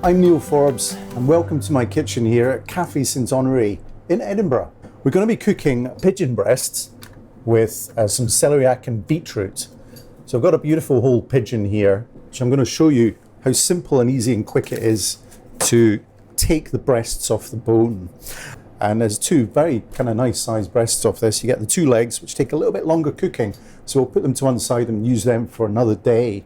I'm Neil Forbes and welcome to my kitchen here at Café St Honore in Edinburgh. We're going to be cooking pigeon breasts with some celeriac and beetroot. So I've got a beautiful whole pigeon here, which I'm going to show you how simple and easy and quick it is to take the breasts off the bone. And there's two very kind of nice sized breasts off this. You get the two legs, which take a little bit longer cooking. So we'll put them to one side and use them for another day.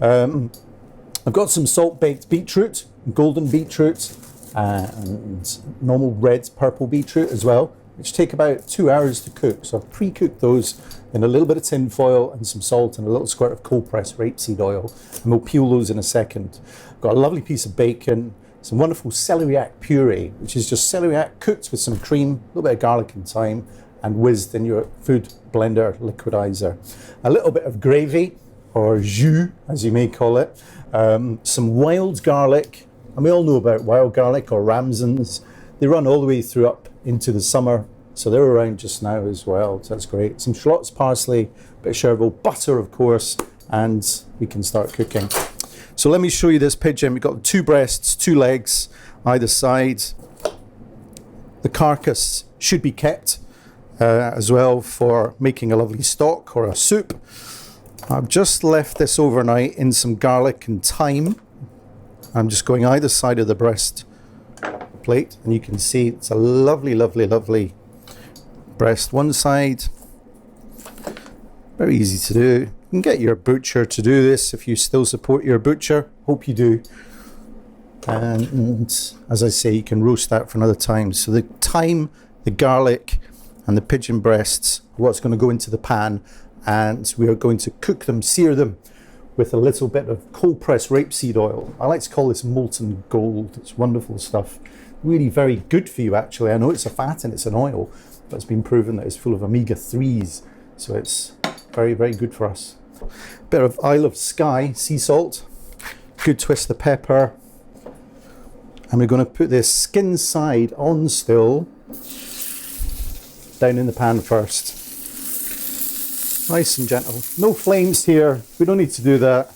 I've got some salt baked beetroot, golden beetroot, and normal red purple beetroot as well, which take about 2 hours to cook. So I've pre-cooked those in a little bit of tin foil and some salt and a little squirt of cold pressed rapeseed oil. And we'll peel those in a second. I've got a lovely piece of bacon, some wonderful celeriac puree, which is just celeriac cooked with some cream, a little bit of garlic and thyme, and whizzed in your food blender liquidizer. A little bit of gravy, or jus, as you may call it. Some wild garlic, and we all know about wild garlic or ramsons. They run all the way through up into the summer, so they're around just now as well, so that's great. Some shallots, parsley, a bit of chervil, butter of course, and we can start cooking. So let me show you this pigeon. We've got two breasts, two legs either side. The carcass should be kept as well for making a lovely stock or a soup. I've just left this overnight in some garlic and thyme. I'm just going either side of the breast plate, and you can see it's a lovely, lovely, lovely breast. One side, very easy to do. You can get your butcher to do this if you still support your butcher. Hope you do. And as I say, you can roast that for another time. So the thyme, the garlic, and the pigeon breasts are what's going to go into the pan, and we are going to cook them, sear them with a little bit of cold pressed rapeseed oil. I like to call this molten gold. It's wonderful stuff. Really very good for you actually. I know it's a fat and it's an oil, but it's been proven that it's full of omega-3s. So it's very, very good for us. Bit of Isle of Skye sea salt, good twist of pepper. And we're going to put this skin side on still, down in the pan first. Nice and gentle. No flames here. We don't need to do that.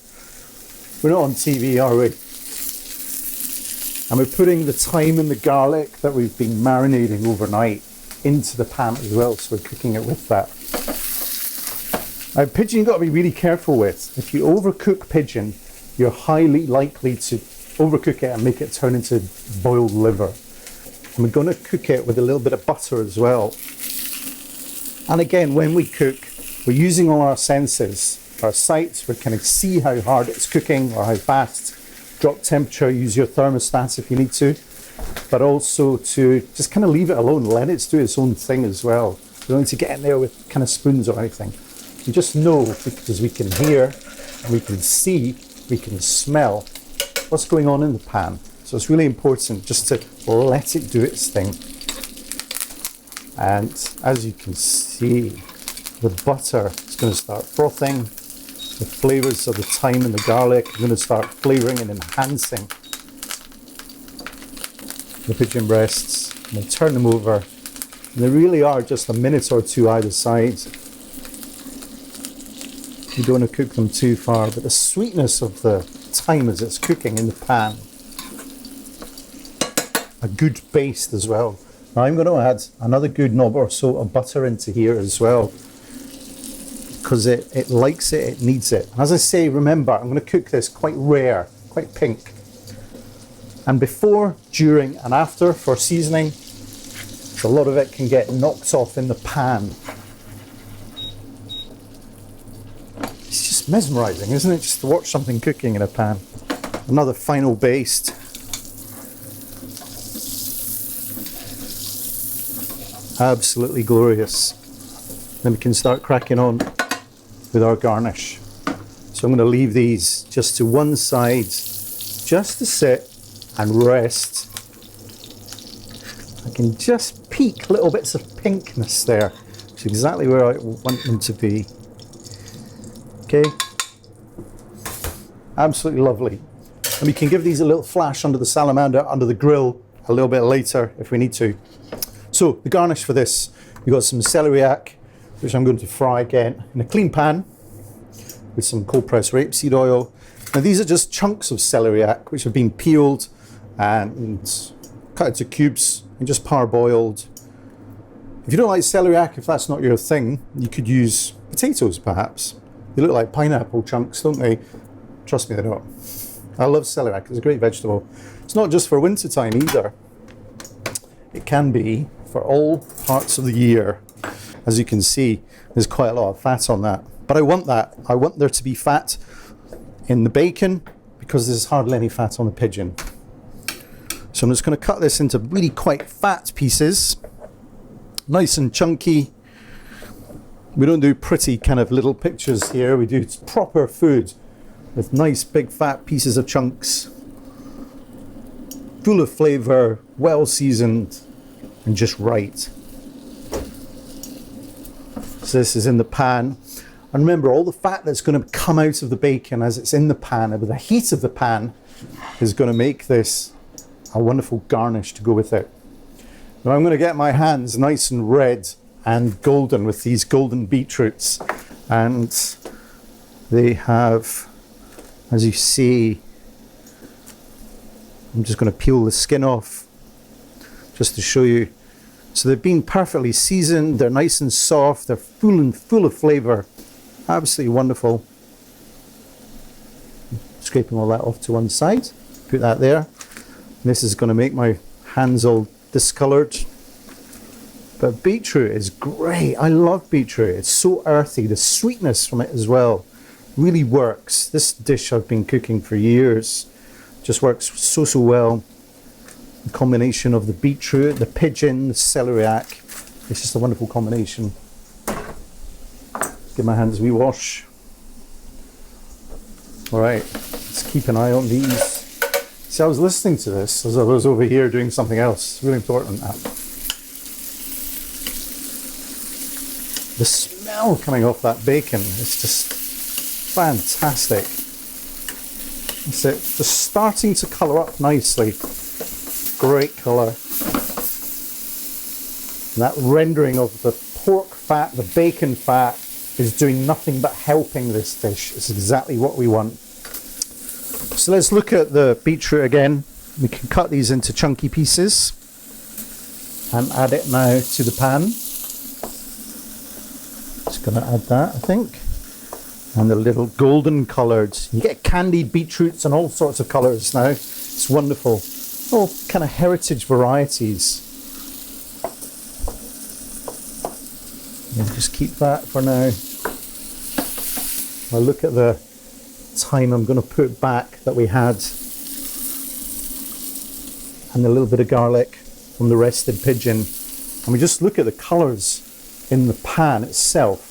We're not on TV, are we? And we're putting the thyme and the garlic that we've been marinating overnight into the pan as well. So we're cooking it with that. Now, pigeon you've got to be really careful with. If you overcook pigeon, you're highly likely to overcook it and make it turn into boiled liver. And we're going to cook it with a little bit of butter as well. And again, when we cook, we're using all our senses, our sight. We can see how hard it's cooking or how fast. Drop temperature, use your thermostat if you need to, but also to just kind of leave it alone, let it do its own thing as well. You don't need to get in there with kind of spoons or anything. You just know, because we can hear, we can see, we can smell what's going on in the pan. So it's really important just to let it do its thing. And as you can see, the butter is going to start frothing. The flavours of the thyme and the garlic are going to start flavouring and enhancing the pigeon breasts. And we'll turn them over. And they really are just a minute or two either side. You don't want to cook them too far, but the sweetness of the thyme as it's cooking in the pan. A good baste as well. Now I'm going to add another good knob or so of butter into here as well, because it likes it, it needs it. As I say, remember, I'm going to cook this quite rare, quite pink. And before, during and after for seasoning, a lot of it can get knocked off in the pan. It's just mesmerising, isn't it? Just to watch something cooking in a pan. Another final baste. Absolutely glorious. Then we can start cracking on with our garnish. So I'm going to leave these just to one side, just to sit and rest. I can just peek little bits of pinkness there, which is exactly where I want them to be. Okay, absolutely lovely. And we can give these a little flash under the salamander, under the grill a little bit later if we need to. So the garnish for this, we've got some celeriac, which I'm going to fry again in a clean pan with some cold pressed rapeseed oil. Now these are just chunks of celeriac which have been peeled and cut into cubes and just parboiled. If you don't like celeriac, if that's not your thing, you could use potatoes perhaps. They look like pineapple chunks, don't they? Trust me, they don't. I love celeriac, it's a great vegetable. It's not just for winter time either. It can be for all parts of the year. As you can see, there's quite a lot of fat on that. But I want that. I want there to be fat in the bacon because there's hardly any fat on the pigeon. So I'm just going to cut this into really quite fat pieces. Nice and chunky. We don't do pretty kind of little pictures here. We do proper food with nice big fat pieces of chunks. Full of flavour, well seasoned, and just right. So this is in the pan. And remember, all the fat that's going to come out of the bacon as it's in the pan, with the heat of the pan, is going to make this a wonderful garnish to go with it. Now I'm going to get my hands nice and red and golden with these golden beetroots. And they have, as you see, I'm just going to peel the skin off just to show you. So they've been perfectly seasoned, they're nice and soft, they're full of flavour. Absolutely wonderful. Scraping all that off to one side, put that there. This is going to make my hands all discoloured. But beetroot is great. I love beetroot. It's so earthy. The sweetness from it as well really works. This dish I've been cooking for years. Just works so well. The combination of the beetroot, the pigeon, the celeriac. It's just a wonderful combination. Give my hands a wee wash. All right, let's keep an eye on these. See, I was listening to this as I was over here doing something else. It's really important that. The smell coming off that bacon is just fantastic. That's it, just starting to colour up nicely. Great colour. And that rendering of the pork fat, the bacon fat, is doing nothing but helping this dish. It's exactly what we want. So let's look at the beetroot again. We can cut these into chunky pieces and add it now to the pan. Just going to add that, I think. And the little golden coloured. You get candied beetroots and all sorts of colours now. It's wonderful. All kind of heritage varieties. And just keep that for now. I'll look at the thyme I'm going to put back that we had, and a little bit of garlic from the rested pigeon. And we just look at the colours in the pan itself.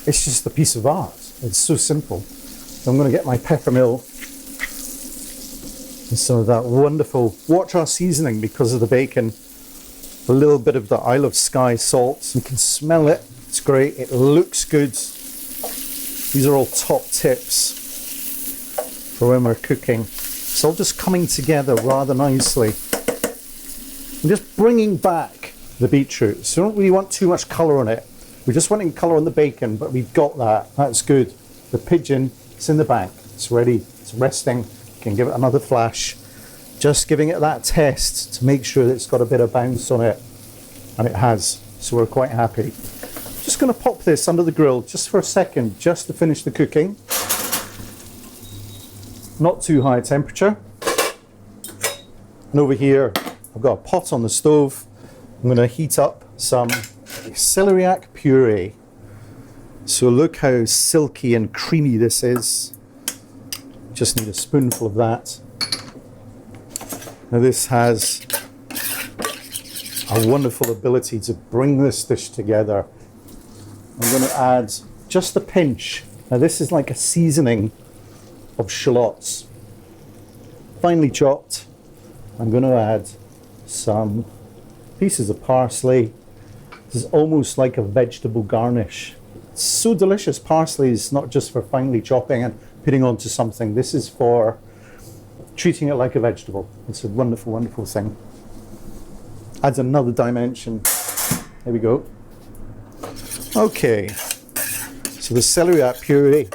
It's just a piece of art. It's so simple. So I'm going to get my peppermill and some of that wonderful, watch our seasoning because of the bacon. A little bit of the Isle of Skye salt. You can smell it. It's great. It looks good. These are all top tips for when we're cooking. It's all just coming together rather nicely. I'm just bringing back the beetroot. So we don't really want too much colour on it. We're just wanting colour on the bacon, but we've got that. That's good. The pigeon, it's in the bank. It's ready. It's resting. You can give it another flash. Just giving it that test to make sure that it's got a bit of bounce on it. And it has. So we're quite happy. Just going to pop this under the grill just for a second, just to finish the cooking. Not too high temperature. And over here, I've got a pot on the stove. I'm going to heat up some celeriac puree. So look how silky and creamy this is. Just need a spoonful of that. Now this has a wonderful ability to bring this dish together. I'm going to add just a pinch. Now this is like a seasoning of shallots. Finely chopped. I'm going to add some pieces of parsley. This is almost like a vegetable garnish. It's so delicious. Parsley is not just for finely chopping and putting onto something. This is for treating it like a vegetable. It's a wonderful, wonderful thing. Adds another dimension. There we go. Okay, so the celeriac puree,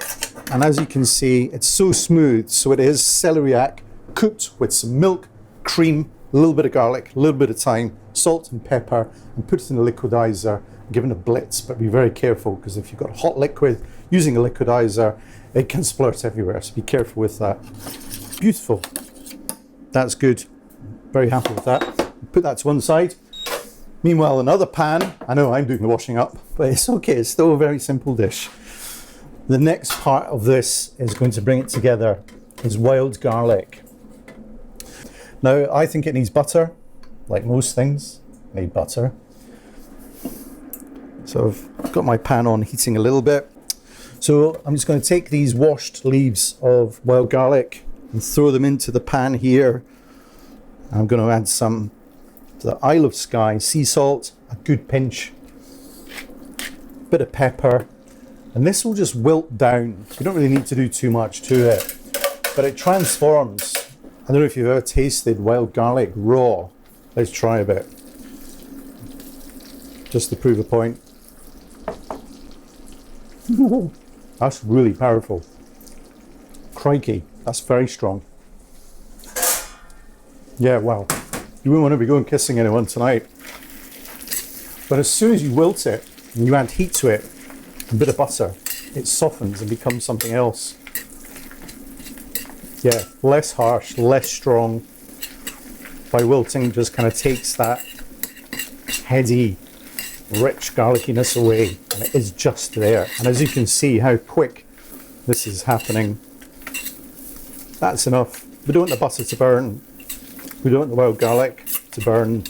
and as you can see, it's so smooth. So it is celeriac cooked with some milk, cream, a little bit of garlic, a little bit of thyme, salt and pepper, and put it in a liquidizer, give it a blitz, but be very careful because if you've got hot liquid using a liquidizer, it can splurt everywhere, so be careful with that. Beautiful. That's good. Very happy with that. Put that to one side. Meanwhile, another pan, I know I'm doing the washing up, but it's okay, it's still a very simple dish. The next part of this is going to bring it together is wild garlic. Now, I think it needs butter, like most things need butter. So I've got my pan on heating a little bit. So I'm just going to take these washed leaves of wild garlic and throw them into the pan here. I'm going to add some to the Isle of Skye sea salt, a good pinch, bit of pepper, and this will just wilt down. You don't really need to do too much to it, but it transforms. I don't know if you've ever tasted wild garlic raw. Let's try a bit, just to prove a point. That's really powerful. Crikey, that's very strong. Yeah, wow. You wouldn't want to be going kissing anyone tonight. But as soon as you wilt it and you add heat to it, a bit of butter, it softens and becomes something else. Yeah, less harsh, less strong. By wilting, just kind of takes that heady, rich garlickiness away, and it is just there. And as you can see how quick this is happening, that's enough. We don't want the butter to burn. We don't want the wild garlic to burn.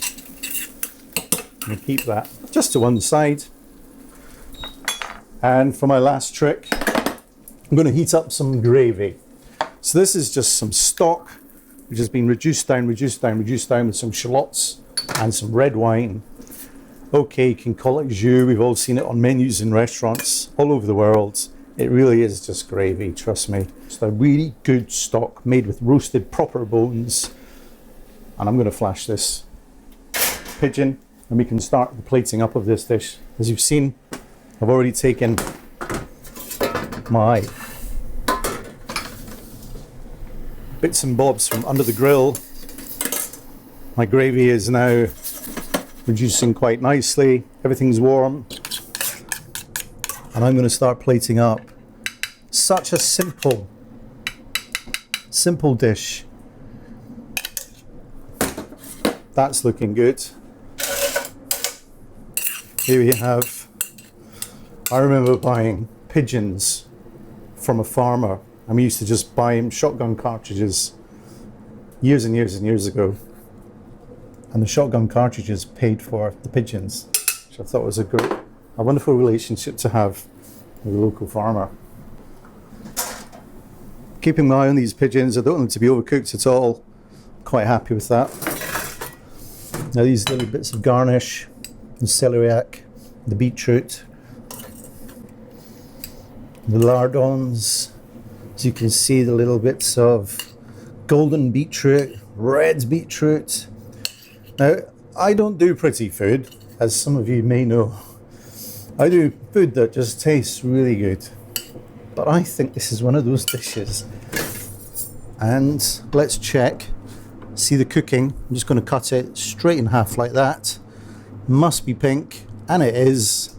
We'll keep that just to one side. And for my last trick, I'm going to heat up some gravy. So this is just some stock, which has been reduced down with some shallots and some red wine. Okay, you can call it jus. We've all seen it on menus in restaurants all over the world. It really is just gravy, trust me. It's a really good stock made with roasted proper bones. And I'm going to flash this pigeon and we can start the plating up of this dish. As you've seen, I've already taken my bits and bobs from under the grill. My gravy is now reducing quite nicely. Everything's warm. And I'm going to start plating up. Such a simple dish. That's looking good. Here we have, I remember buying pigeons from a farmer, and we used to just buy him shotgun cartridges years and years and years ago. And the shotgun cartridges paid for the pigeons, which I thought was a wonderful relationship to have with a local farmer. Keeping my eye on these pigeons, I don't want them to be overcooked at all. Quite happy with that. Now these little bits of garnish, the celeriac, the beetroot, the lardons. As you can see, the little bits of golden beetroot, red beetroot. Now, I don't do pretty food, as some of you may know. I do food that just tastes really good. But I think this is one of those dishes. And let's check. See the cooking. I'm just going to cut it straight in half like that. Must be pink, and it is.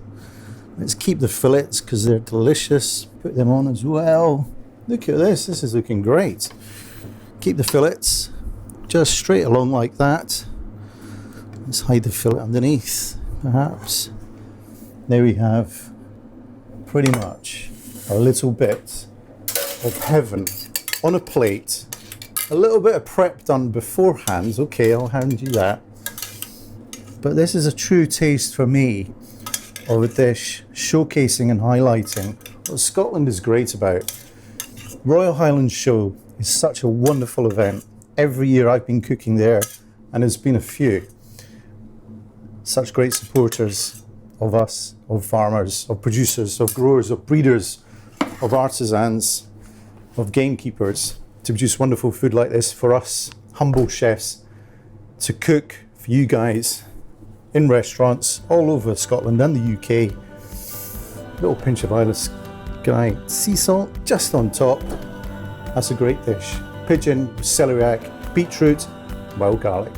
Let's keep the fillets because they're delicious. Put them on as well. Look at this. This is looking great. Keep the fillets just straight along like that. Let's hide the fillet underneath, perhaps. There we have pretty much a little bit of heaven on a plate. A little bit of prep done beforehand. Okay, I'll hand you that. But this is a true taste for me of a dish showcasing and highlighting what Scotland is great about. Royal Highland Show is such a wonderful event. Every year I've been cooking there, and there's been a few. Such great supporters of us, of farmers, of producers, of growers, of breeders, of artisans, of gamekeepers, to produce wonderful food like this for us, humble chefs, to cook for you guys in restaurants all over Scotland and the UK. Little pinch of Isle of Skye sea salt just on top. That's a great dish. Pigeon, celeriac, beetroot, wild garlic.